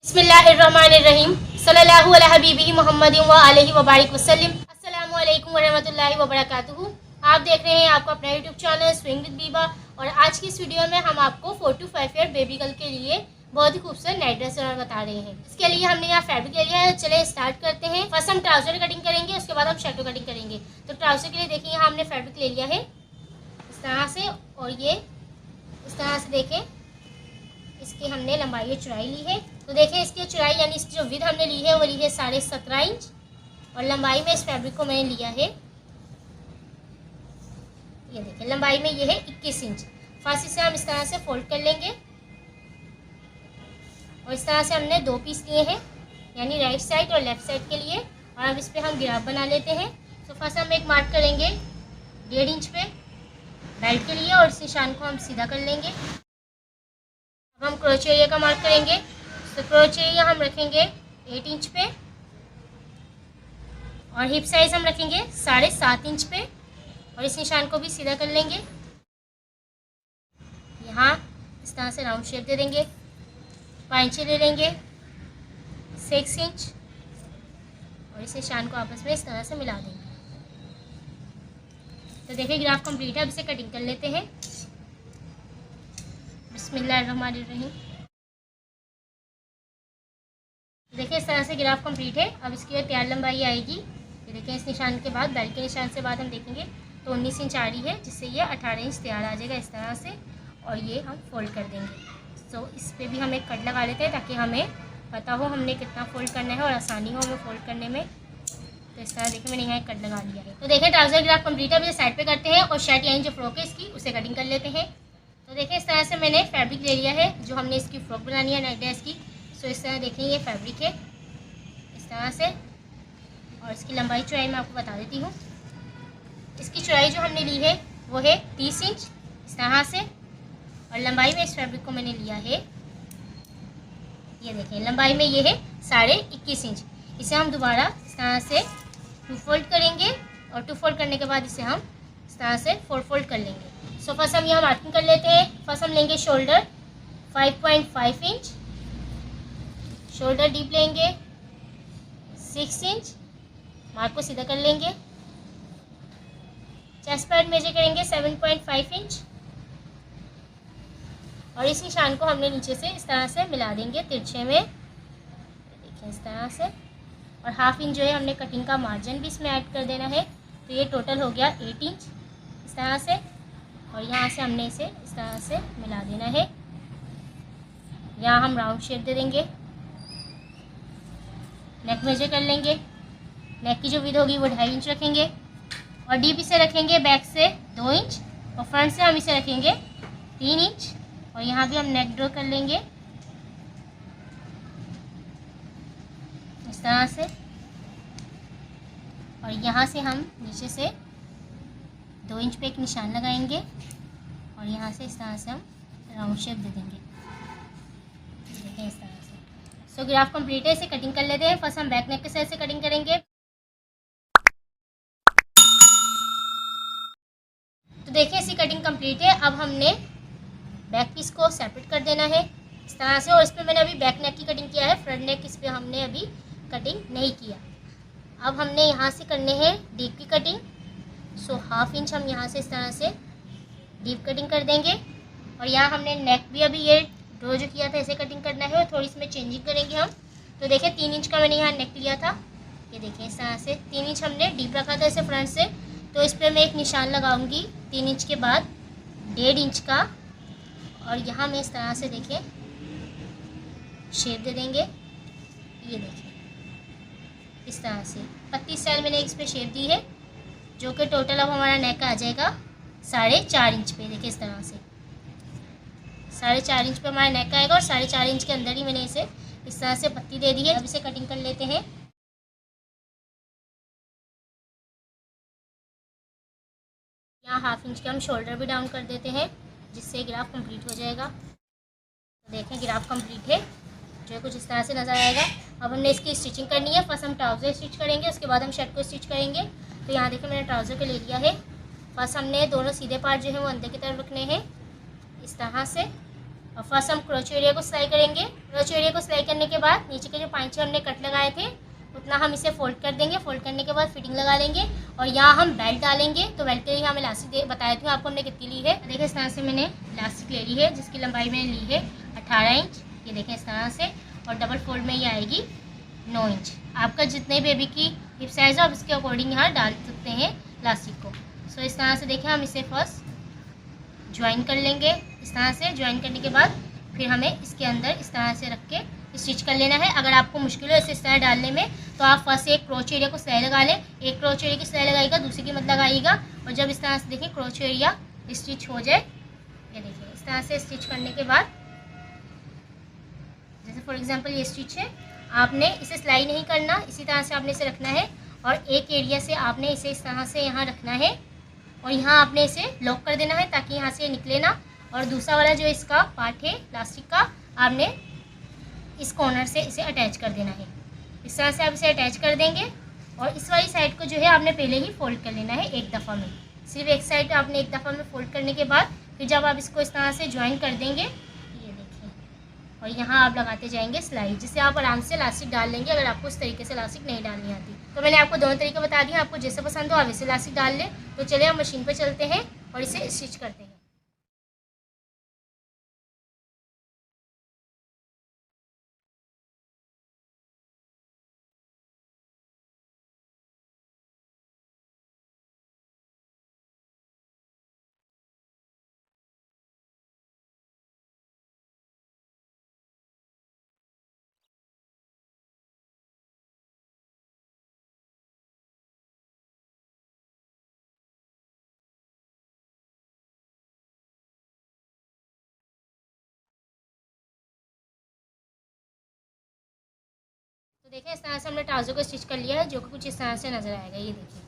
बिस्मिल्लाहिर्रहमानिर्रहीम सल्लल्लाहु अला हबीबिही मुहम्मदिन व आलिहि व बारिक वसल्लम। अस्सलामु अलैकुम व रहमतुल्लाहि व बरकातुहू। आप देख रहे हैं आपका अपना YouTube channel swing with Biba और आज की इस वीडियो में हम आपको 4 to 5 ईयर बेबी गर्ल के लिए बहुत ही खूबसूरत नाइट ड्रेस बता रहे हैं। इसके लिए हमने यहाँ फैब्रिक ले लिया है। चले स्टार्ट करते हैं। फर्स्ट हम ट्राउजर कटिंग करेंगे, उसके बाद हम शर्ट कटिंग करेंगे। तो ट्राउजर के लिए देखिए यहाँ हमने फैब्रिक ले लिया है इस तरह से, और ये इस तरह से देखें इसकी हमने लंबाई और चौड़ाई ली है। तो देखिए इसकी चौड़ाई यानी इसकी जो विड्थ हमने ली है वो ली है 17.5 इंच और लंबाई में इस फैब्रिक को मैंने लिया है, ये देखिए लंबाई में ये है 21 इंच। फांसी से हम इस तरह से फोल्ड कर लेंगे और इस तरह से हमने 2 पीस लिए हैं यानी राइट साइड और लेफ्ट साइड के लिए, और अब इस पर हम गिराफ बना लेते हैं। तो फर्स्ट हम एक मार्क करेंगे 1.5 इंच पे बेल्ट के लिए और इस निशान को हम सीधा कर लेंगे। अब हम क्रोच एरिया का मार्क करेंगे। तो क्रोच एरिया हम रखेंगे 8 इंच पे और हिप साइज हम रखेंगे 7.5 इंच पे और इस निशान को भी सीधा कर लेंगे। यहाँ इस तरह से राउंड शेप दे देंगे, पांचे ले लेंगे 6 इंच और इस निशान को आपस में इस तरह से मिला देंगे। तो देखिए ग्राफ कंप्लीट है। अब इसे कटिंग कर लेते हैं। बिस्मिल्लाहिर्रहमानिर्रहीम। देखिए इस तरह से ग्राफ कंप्लीट है। अब इसकी तैयार लंबाई आएगी, ये देखिए इस निशान के बाद बेल्ट के निशान से बाद हम देखेंगे तो 19 इंच आ रही है, जिससे ये 18 इंच तैयार आ जाएगा इस तरह से, और ये हम फोल्ड कर देंगे। तो इस पर भी हम एक कट लगा लेते हैं ताकि हमें पता हो हमने कितना फोल्ड करना है और आसानी हो हमें फोल्ड करने में। तो इस तरह देखिए मैंने यहाँ एक कट लगा लिया है। तो देखिए ट्राउजर ग्राफ कंप्लीट है। अब साइड पे करते हैं और शर्ट यानी जो फ्रॉक है इसकी उसे कटिंग कर लेते हैं। तो देखिए इस तरह से मैंने फैब्रिक ले लिया है जो हमने इसकी फ्रॉक बनानी है नाइट ड्रेस की। सो इस तरह देखें ये फैब्रिक है इस तरह से, और इसकी लंबाई चौड़ाई मैं आपको बता देती हूँ। इसकी चौड़ाई जो हमने ली है वो है 30 इंच इस तरह से, और लंबाई में इस फैब्रिक को मैंने लिया है, ये देखें लंबाई में ये है 21.5 इंच। इसे हम दोबारा इस तरह से 2 फोल्ड करेंगे और 2 फोल्ड करने के बाद इसे हम इस तरह से 4 फोल्ड कर लेंगे। सो फर्स्ट हम यहाँ मार्किंग कर लेते हैं। फर्स्ट हम लेंगे शोल्डर 5.5 इंच, शोल्डर डीप लेंगे 6 इंच, मार्क को सीधा कर लेंगे। चेस्ट पैड मेजर करेंगे 7.5 इंच और इस निशान को हमने नीचे से इस तरह से मिला देंगे तिरछे में, देखिए इस तरह से, और हाफ इंच जो है हमने कटिंग का मार्जिन भी इसमें ऐड कर देना है। तो ये टोटल हो गया 8 इंच इस तरह से, और यहाँ से हमने इसे इस तरह से मिला देना है। यहाँ हम राउंड शेप दे देंगे, नेक मेजर कर लेंगे। नेक की जो विड्थ होगी वो 2.5 इंच रखेंगे और डीप इसे रखेंगे बैक से 2 इंच और फ्रंट से हम इसे रखेंगे 3 इंच, और यहाँ भी हम नेक ड्रॉ कर लेंगे इस तरह से, और यहाँ से हम नीचे से 2 इंच पे एक निशान लगाएंगे और यहाँ से इस तरह से हम राउंड शेप दे देंगे, देखिए इस तरह से। सो ग्राफ कंप्लीट है। इसे कटिंग कर लेते हैं। फर्स्ट हम बैक नेक के साइड से कटिंग करेंगे। तो देखिए इसकी कटिंग कंप्लीट है। अब हमने बैक पीस को सेपरेट कर देना है इस तरह से, और इस पर मैंने अभी बैक नेक की कटिंग किया है, फ्रंट नेक इस पर हमने अभी कटिंग नहीं किया। अब हमने यहाँ से करने हैं डीप की कटिंग। सो हाफ इंच हम यहाँ से इस तरह से डीप कटिंग कर देंगे, और यहाँ हमने नेक भी अभी ये ड्रॉ जो किया था इसे कटिंग करना है और थोड़ी इसमें चेंजिंग करेंगे हम। तो देखिए 3 इंच का मैंने यहाँ नेक लिया था, ये देखिए इस तरह से 3 इंच हमने डीप रखा था इसे फ्रंट से। तो इस पर मैं एक निशान लगाऊंगी 3 इंच के बाद 1.5 इंच का, और यहाँ मैं इस तरह से देखिए शेप दे देंगे, ये देखिए इस तरह से पत्ती स्टाइल मैंने इस पर शेप दी है, जो कि टोटल अब हमारा नेक आ जाएगा 4.5 इंच पे। देखिए इस तरह से 4.5 इंच पे हमारा नेक आएगा और 4.5 इंच के अंदर ही मैंने इसे इस तरह से पत्ती दे दी है। अब इसे कटिंग कर लेते हैं। यहाँ हाफ इंच के हम शोल्डर भी डाउन कर देते हैं, जिससे ग्राफ कंप्लीट हो जाएगा। तो देखें ग्राफ कंप्लीट है, जो है कुछ इस तरह से नज़र आएगा। अब हमने इसकी स्टिचिंग करनी है। फर्स्ट हम ट्राउज़र स्टिच करेंगे, उसके बाद हम शर्ट को स्टिच करेंगे। तो यहाँ देखिए मैंने ट्राउज़र को ले लिया है। फर्स्ट हमने दोनों सीधे पार्ट जो है वो अंदर की तरफ रखने हैं इस तरह से, और फर्स्ट हम क्रोच एरिया को सिलाई करेंगे। क्रोच एरिया को सिलाई करने के बाद नीचे के जो 5-6 हमने कट लगाए थे उतना हम इसे फोल्ड कर देंगे। फोल्ड करने के बाद फिटिंग लगा लेंगे और यहाँ हम बेल्ट डालेंगे। तो बेल्ट के लिए हमें इलास्टिक बताया था आपको हमने कितनी ली है। देखिए इस तरह से मैंने इलास्टिक ले ली है जिसकी लंबाई मैंने ली है 18 इंच। ये देखें इस तरह से, और डबल फोल्ड में ये आएगी 9 इंच। आपका जितने बेबी की हिप साइज़ है आप इसके अकॉर्डिंग यहाँ डाल सकते हैं इलास्टिक को। सो इस तरह से देखें हम इसे फर्स्ट ज्वाइन कर लेंगे। इस तरह से ज्वाइन करने के बाद फिर हमें इसके अंदर इस तरह से रख के स्टिच कर लेना है। अगर आपको मुश्किल हो इस तरह डालने में तो आप फर्स्ट एक क्रोच एरिया को सिलाई लगा लें। एक क्रोच एरिया की सिलाई लगाइएगा, दूसरी की मत लगाइएगा। और जब इस तरह से देखिए क्रोच एरिया स्टिच हो जाए, ये देखिए इस तरह से स्टिच करने के बाद जैसे फॉर एग्जांपल ये स्टिच है, आपने इसे सिलाई नहीं करना, इसी तरह से आपने इसे रखना है। और एक एरिया से आपने इसे इस तरह से यहाँ रखना है और यहाँ आपने इसे लॉक कर देना है ताकि यहाँ से निकले ना। और दूसरा वाला जो इसका पार्ट है प्लास्टिक का, आपने इस कॉर्नर से इसे अटैच कर देना है। इस तरह से आप इसे अटैच कर देंगे और इस वाली साइड को जो है आपने पहले ही फोल्ड कर लेना है एक दफ़ा में। सिर्फ एक साइड आपने एक दफ़ा में फोल्ड करने के बाद फिर जब आप इसको इस तरह से ज्वाइन कर देंगे, ये देखिए, और यहाँ आप लगाते जाएंगे सिलाई, जिससे आप आराम से इलास्टिक डाल लेंगे अगर आपको इस तरीके से इलास्टिक नहीं डालनी आती। तो मैंने आपको दोनों तरीके बता दिए, आपको जैसे पसंद हो आप वैसे इलास्टिक डाल लें। तो चलिए हम मशीन पर चलते हैं और इसे स्टिच करते हैं। तो देखिए इस तरह से हमने ट्राउज़र को स्टिच कर लिया है, जो कि कुछ इस तरह से नज़र आएगा। ये देखिए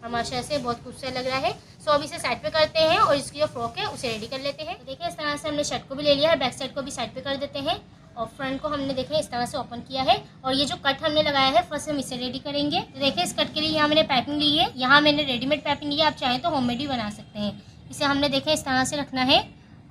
हमारे से बहुत खूबसूरत लग रहा है। सो अब इसे साइड पे करते हैं और इसकी जो फ्रॉक है उसे रेडी कर लेते हैं। तो देखिए इस तरह से हमने शर्ट को भी ले लिया है, बैक साइड को भी साइड पे कर देते हैं और फ्रंट को हमने देखें इस तरह से ओपन किया है। और ये जो कट हमने लगाया है फर्स्ट हम इसे रेडी करेंगे। तो देखिए इस कट के लिए यहाँ मैंने पाइपिंग ली है, यहाँ मैंने रेडीमेड पाइपिंग ली है, आप चाहें तो होममेड भी बना सकते हैं। इसे हमने देखें इस तरह से रखना है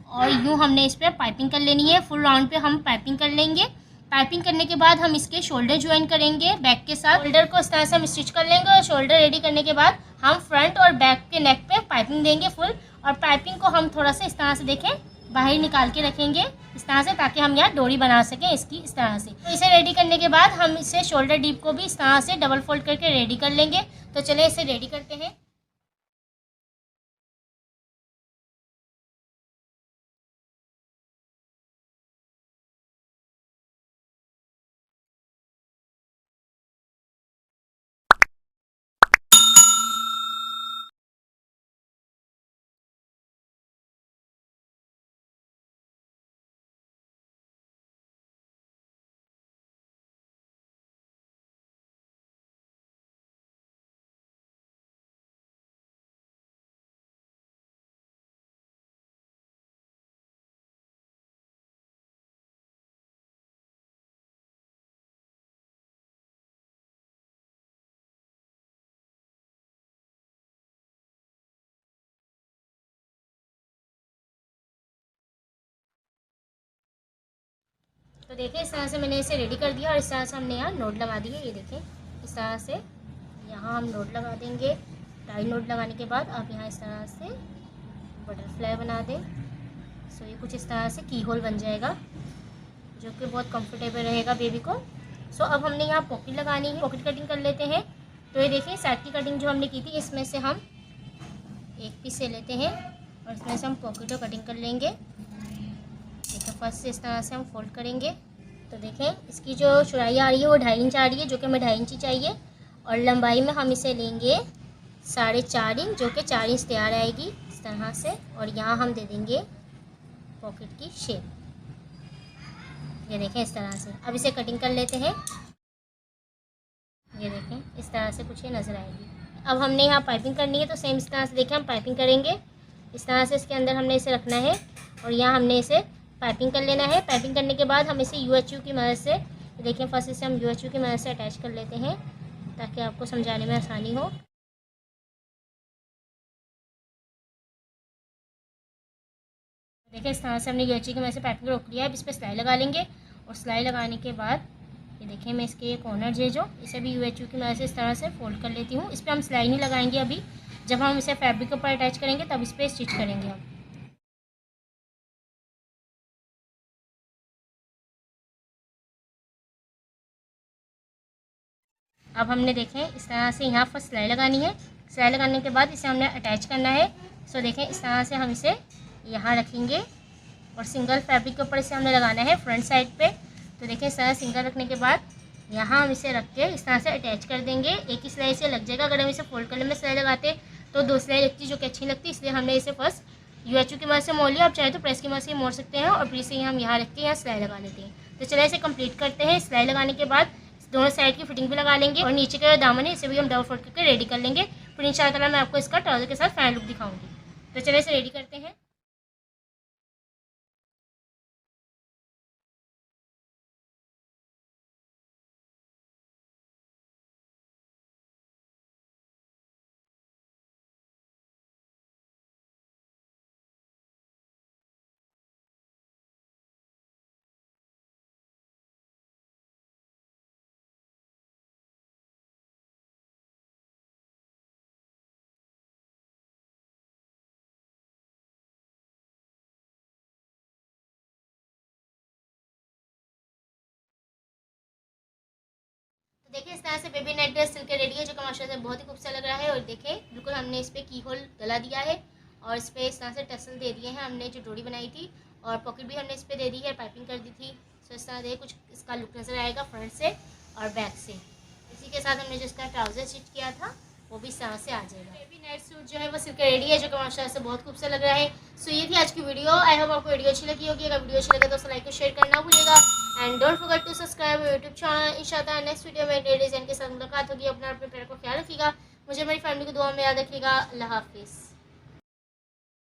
और यूँ हमने इस पर पाइपिंग कर लेनी है। फुल राउंड पे हम पाइपिंग कर लेंगे। पाइपिंग करने के बाद हम इसके शोल्डर ज्वाइन करेंगे बैक के साथ। शोल्डर को इस तरह से हम स्टिच कर लेंगे और शोल्डर रेडी करने के बाद हम फ्रंट और बैक के नेक पे पाइपिंग देंगे फुल। और पाइपिंग को हम थोड़ा सा इस तरह से देखें बाहर निकाल के रखेंगे इस तरह से, ताकि हम यहाँ डोरी बना सकें इसकी इस तरह से। तो इसे रेडी करने के बाद हम इसे शोल्डर डीप को भी इस तरह से डबल फोल्ड करके रेडी कर लेंगे। तो चलिए इसे रेडी करते हैं। तो देखिए इस तरह से मैंने इसे रेडी कर दिया और इस तरह से हमने यहाँ नोट लगा दिए। ये देखिए इस तरह से यहाँ हम नोट लगा देंगे। टाई नोट लगाने के बाद आप यहाँ इस तरह से बटरफ्लाई बना दें। सो ये कुछ इस तरह से की होल बन जाएगा जो कि बहुत कंफर्टेबल रहेगा बेबी को। सो अब हमने यहाँ पॉकेट लगानी है, पॉकेट कटिंग कर लेते हैं। तो ये देखिए साइड की कटिंग जो हमने की थी इसमें से हम एक पीस से लेते हैं और इसमें से हम पॉकेट को कटिंग कर लेंगे। देखिए फर्स्ट से इस तरह से हम फोल्ड करेंगे। तो देखें इसकी जो चौड़ाई आ रही है वो 2.5 इंच आ रही है, जो कि हमें 2.5 इंच चाहिए। और लंबाई में हम इसे लेंगे 4.5 इंच, जो कि 4 इंच तैयार आएगी इस तरह से। और यहाँ हम दे देंगे पॉकेट की शेप। ये देखें इस तरह से। अब इसे कटिंग कर लेते हैं। ये देखें इस तरह से कुछ ये नज़र आएगी। अब हमने यहाँ पाइपिंग करनी है, तो सेम इस तरह से देखें हम पाइपिंग करेंगे। इस तरह से इसके अंदर हमने इसे रखना है और यहाँ हमने इसे पाइपिंग कर लेना है। पाइपिंग करने के बाद हम इसे UHU की मदद से, देखिए फर्स्ट इसे हम UHU की मदद से अटैच कर लेते हैं ताकि आपको समझाने में आसानी हो। देखिए इस तरह से हमने यूएचयू की मदद से पाइपिंग रोक लिया है। अब इस पर सिलाई लगा लेंगे और सिलाई लगाने के बाद ये देखिए मैं इसके ये कॉर्नर है जो इसे भी यूएचयू की मदद से इस तरह से फोल्ड कर लेती हूँ। इस पर हम सिलाई नहीं लगाएंगे अभी, जब हम इसे फैब्रिक के ऊपर अटैच करेंगे तब इस पर स्टिच करेंगे हम। अब हमने देखें इस तरह से यहाँ पर सिलाई लगानी है। सिलाई लगाने के बाद इसे हमने अटैच करना है। सो देखें इस तरह से हम इसे यहाँ रखेंगे और सिंगल फैब्रिक के ऊपर इसे हमने लगाना है फ्रंट साइड पे। तो देखें इस तरह सिंगल रखने के बाद यहाँ हम इसे रख के इस तरह से अटैच कर देंगे। एक ही सिलाई से लग जाएगा। अगर हम इसे फोल्ड करने में सिलाई लगाते तो दो सिलाई लगती जो कि अच्छी लगती, इसलिए हमने इसे फर्स्ट यूएचयू की मदद से मोड़ लिया। आप चाहे तो प्रेस की मदद से मोड़ सकते हैं और फिर इसे हम यहाँ रख के यहाँ सिलाई लगा लेते हैं। तो चलिए इसे कंप्लीट करते हैं। सिलाई लगाने के बाद दोनों साइड की फिटिंग भी लगा लेंगे और नीचे का जो दामन है इसे भी हम डबल फोल्ड करके रेडी कर लेंगे। फिर इंशाल्लाह मैं आपको इसका ट्राउजर के साथ फाइनल लुक दिखाऊंगी। तो चलिए इसे रेडी करते हैं। तो देखिए इस तरह से बेबी नेट ड्रेस सिल के रेडी है, जो कि माशाल्लाह से बहुत ही खूबसूरत लग रहा है। और देखिए बिल्कुल हमने इस पर की होल गला दिया है और इस पर इस तरह से टसल दे दिए हैं हमने जो डोरी बनाई थी, और पॉकेट भी हमने इस पर दे दी है, पाइपिंग कर दी थी। सो इस तरह देखिए कुछ इसका लुक नज़र आएगा फ्रंट से और बैक से। इसी के साथ हमने जो इसका ट्राउज़र स्टिच किया था वो भी इस तरह से आ जाएगा। बेबी नेट सूट जो है वो सिल के रेडी है, जो कि माशाल्लाह से बहुत खूबसूरत लग रहा है। सो ये थी आज की वीडियो। आई होप आपको वीडियो अच्छी लगी होगी। अगर वीडियो अच्छी लगे तो लाइक और शेयर करना भूलिएगा and don't forget to subscribe YouTube channel. इंशाल्लाह नेक्स्ट वीडियो में नए डिजाइन के साथ मुलाकात होगी। अपना अपने प्यार को ख्याल रखिएगा। मुझे मेरी फैमिली को दुआ में याद रखिएगा। अल्लाह हाफिज़।